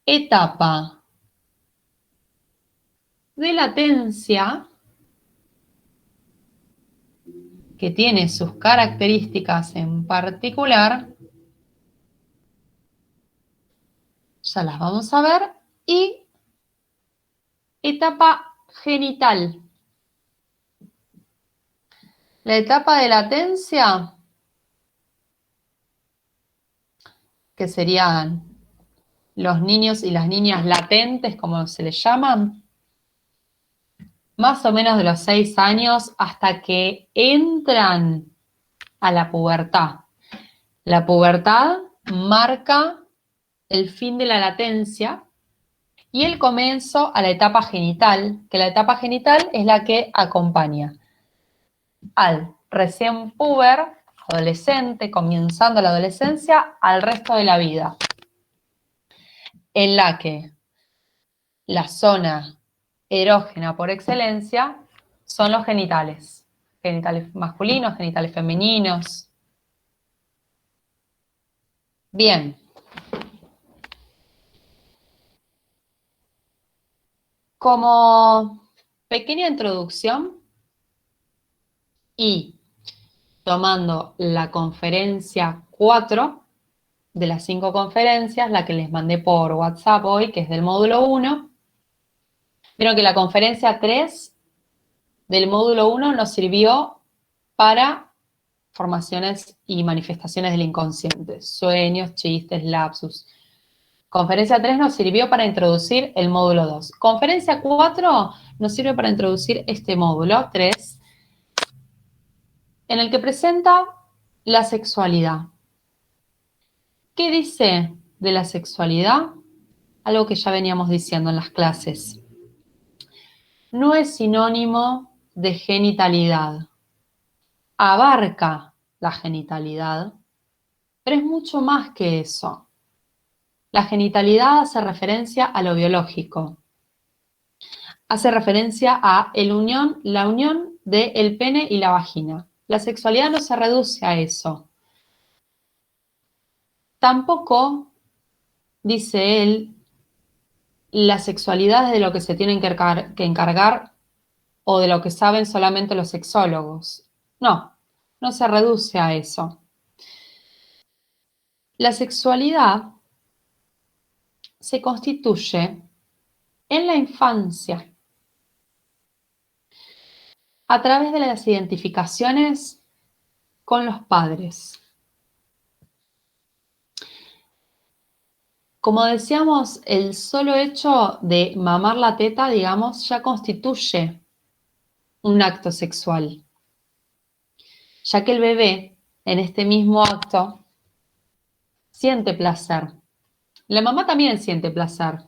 etapa de latencia, que tiene sus características en particular, ya las vamos a ver, y etapa genital. La etapa de latencia, que serían los niños y las niñas latentes, como se les llaman, más o menos de los 6 años hasta que entran a la pubertad. La pubertad marca el fin de la latencia y el comienzo a la etapa genital, que la etapa genital es la que acompaña al recién puber, adolescente, comenzando la adolescencia, al resto de la vida, en la que la zona erógena por excelencia son los genitales. Genitales masculinos, genitales femeninos. Bien. Como pequeña introducción y tomando la conferencia 4 de las 5 conferencias, la que les mandé por WhatsApp hoy, que es del módulo 1, vieron que la conferencia 3 del módulo 1 nos sirvió para formaciones y manifestaciones del inconsciente, sueños, chistes, lapsus. Conferencia 3 nos sirvió para introducir el módulo 2. Conferencia 4 nos sirve para introducir este módulo 3, en el que presenta la sexualidad. ¿Qué dice de la sexualidad? Algo que ya veníamos diciendo en las clases. No es sinónimo de genitalidad. Abarca la genitalidad, pero es mucho más que eso. La genitalidad hace referencia a lo biológico. Hace referencia a la unión del pene y la vagina. La sexualidad no se reduce a eso. Tampoco, dice él, la sexualidad es de lo que se tienen que encargar o de lo que saben solamente los sexólogos. No, no se reduce a eso. La sexualidad se constituye en la infancia a través de las identificaciones con los padres. Como decíamos, el solo hecho de mamar la teta, digamos, ya constituye un acto sexual, ya que el bebé, en este mismo acto, siente placer. La mamá también siente placer.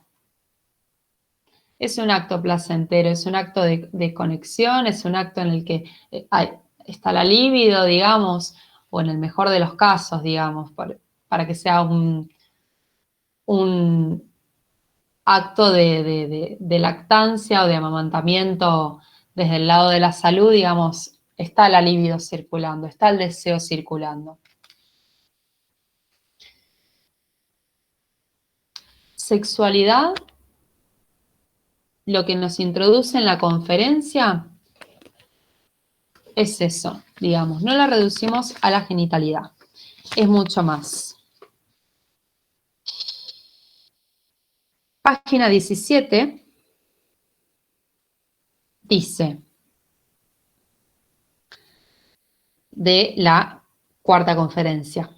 Es un acto placentero, es un acto de conexión, es un acto en el que está la libido, digamos, o en el mejor de los casos, digamos, para que sea un acto de lactancia o de amamantamiento desde el lado de la salud, digamos, está la libido circulando, está el deseo circulando. Sexualidad, lo que nos introduce en la conferencia es eso, digamos, no la reducimos a la genitalidad, es mucho más. Página 17 dice, de la cuarta conferencia.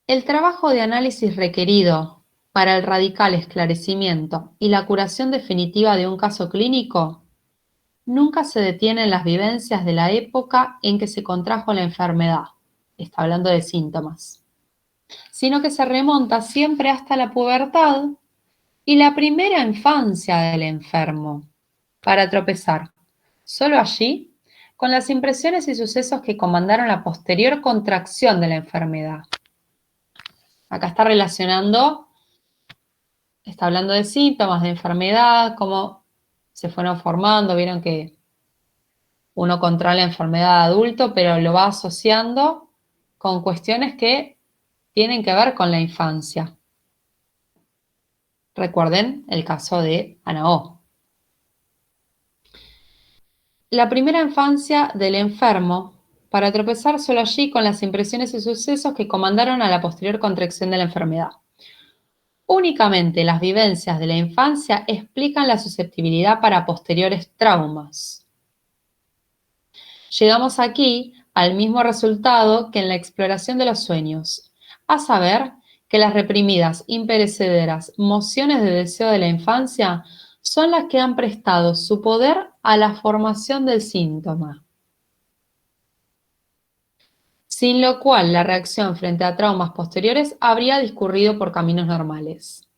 El trabajo de análisis requerido para el radical esclarecimiento y la curación definitiva de un caso clínico nunca se detiene en las vivencias de la época en que se contrajo la enfermedad, está hablando de síntomas, sino que se remonta siempre hasta la pubertad y la primera infancia del enfermo, para tropezar, solo allí, con las impresiones y sucesos que comandaron la posterior contracción de la enfermedad. Acá está relacionando, está hablando de síntomas de enfermedad, cómo se fueron formando, vieron que uno contrae la enfermedad de adulto, pero lo va asociando con cuestiones que tienen que ver con la infancia. Recuerden el caso de Ana O. La primera infancia del enfermo, para tropezar solo allí con las impresiones y sucesos que comandaron a la posterior contracción de la enfermedad. Únicamente las vivencias de la infancia explican la susceptibilidad para posteriores traumas. Llegamos aquí al mismo resultado que en la exploración de los sueños, a saber que las reprimidas, imperecederas mociones de deseo de la infancia son las que han prestado su poder a la formación del síntoma. Sin lo cual la reacción frente a traumas posteriores habría discurrido por caminos normales.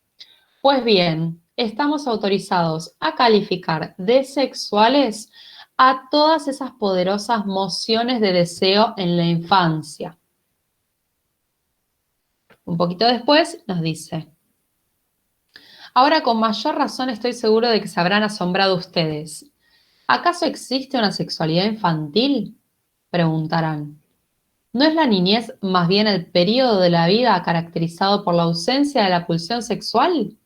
Pues bien, estamos autorizados a calificar de sexuales a todas esas poderosas mociones de deseo en la infancia. Un poquito después nos dice, ahora con mayor razón estoy seguro de que se habrán asombrado ustedes. ¿Acaso existe una sexualidad infantil? Preguntarán. ¿No es la niñez más bien el período de la vida caracterizado por la ausencia de la pulsión sexual?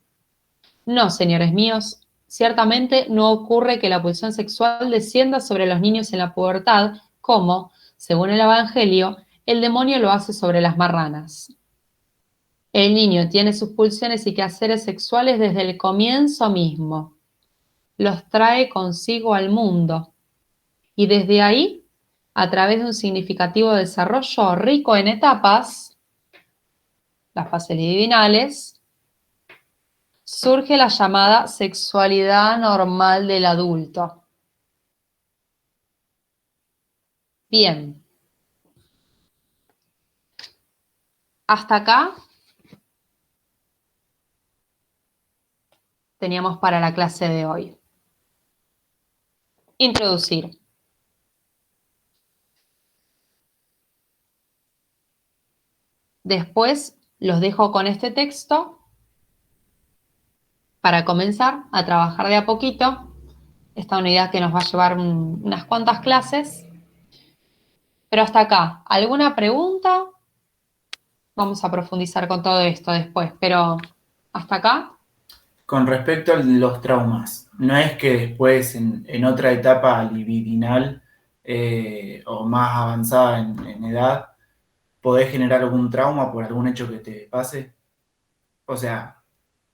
No, señores míos, ciertamente no ocurre que la pulsión sexual descienda sobre los niños en la pubertad, como, según el Evangelio, el demonio lo hace sobre las marranas. El niño tiene sus pulsiones y quehaceres sexuales desde el comienzo mismo. Los trae consigo al mundo. Y desde ahí, a través de un significativo desarrollo rico en etapas, las fases libidinales, surge la llamada sexualidad normal del adulto. Bien. Hasta acá teníamos para la clase de hoy. Introducir. Después los dejo con este texto para comenzar a trabajar de a poquito esta unidad que nos va a llevar unas cuantas clases. Pero hasta acá, ¿alguna pregunta? Vamos a profundizar con todo esto después, pero hasta acá. Con respecto a los traumas, no es que después en otra etapa libidinal o más avanzada en edad podés generar algún trauma por algún hecho que te pase. O sea,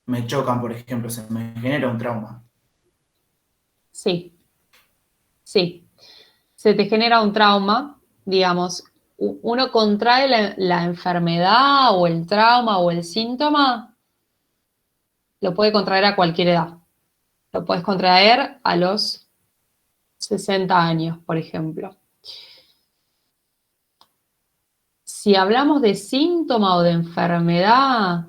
me chocan, por ejemplo, se me genera un trauma. Sí, sí. Se te genera un trauma, digamos, uno contrae la enfermedad o el trauma o el síntoma, lo puede contraer a cualquier edad. Lo puedes contraer a los 60 años, por ejemplo. Si hablamos de síntoma o de enfermedad,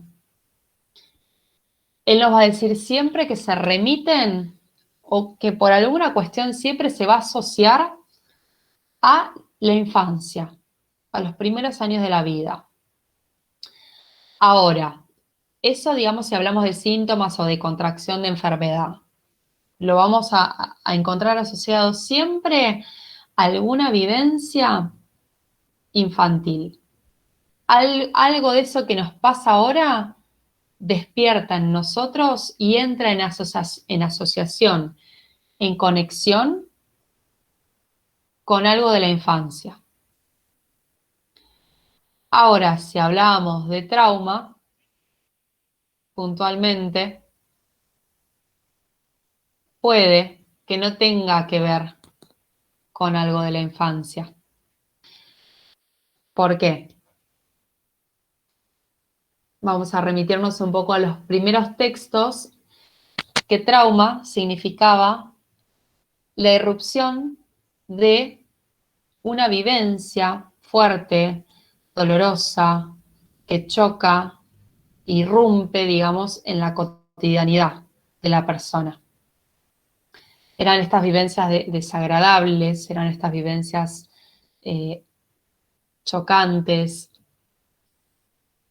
él nos va a decir siempre que se remiten o que por alguna cuestión siempre se va a asociar a la infancia, a los primeros años de la vida. Ahora, eso digamos si hablamos de síntomas o de contracción de enfermedad. lo vamos a encontrar asociado siempre a alguna vivencia infantil. Algo de eso que nos pasa ahora despierta en nosotros y entra en asociación, en conexión con algo de la infancia. Ahora, si hablamos de trauma, puntualmente, puede que no tenga que ver con algo de la infancia. ¿Por qué? Vamos a remitirnos un poco a los primeros textos, que trauma significaba la irrupción de una vivencia fuerte, dolorosa, que choca, irrumpe, digamos, en la cotidianidad de la persona. Eran estas vivencias desagradables, eran estas vivencias chocantes.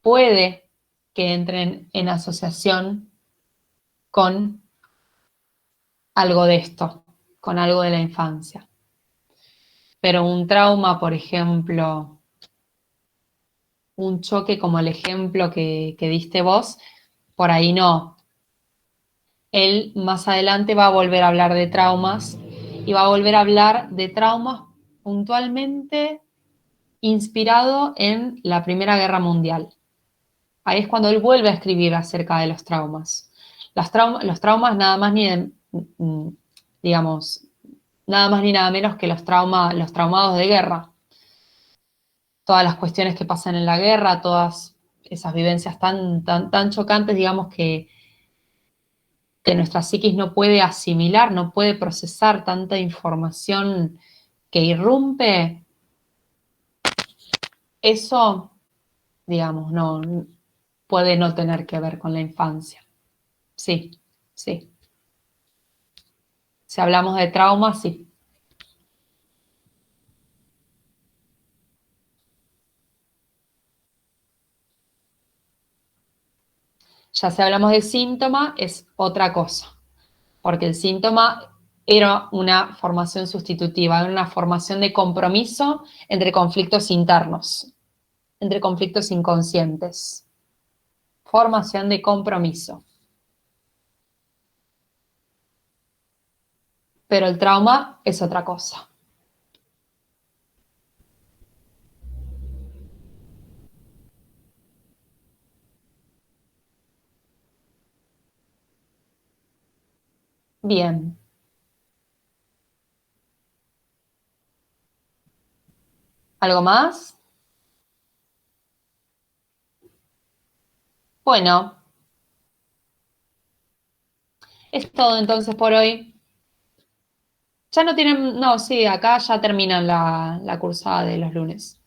Puede que entren en asociación con algo de esto, con algo de la infancia. Pero un trauma, por ejemplo, un choque como el ejemplo que diste vos, por ahí no. Él más adelante va a volver a hablar de traumas y va a volver a hablar de traumas puntualmente inspirado en la Primera Guerra Mundial. Ahí es cuando él vuelve a escribir acerca de los traumas. Los traumas nada más digamos, nada más ni nada menos que los traumados de guerra. Todas las cuestiones que pasan en la guerra, todas esas vivencias tan chocantes, digamos, que nuestra psiquis no puede asimilar, no puede procesar tanta información que irrumpe, eso, digamos, no puede no tener que ver con la infancia. Sí, sí. Si hablamos de trauma, sí. Ya si hablamos de síntoma, es otra cosa, porque el síntoma era una formación sustitutiva, era una formación de compromiso entre conflictos internos, entre conflictos inconscientes. Formación de compromiso. Pero el trauma es otra cosa. Bien. ¿Algo más? Bueno, es todo entonces por hoy. Ya no tienen, no, sí, acá ya terminan la cursada de los lunes.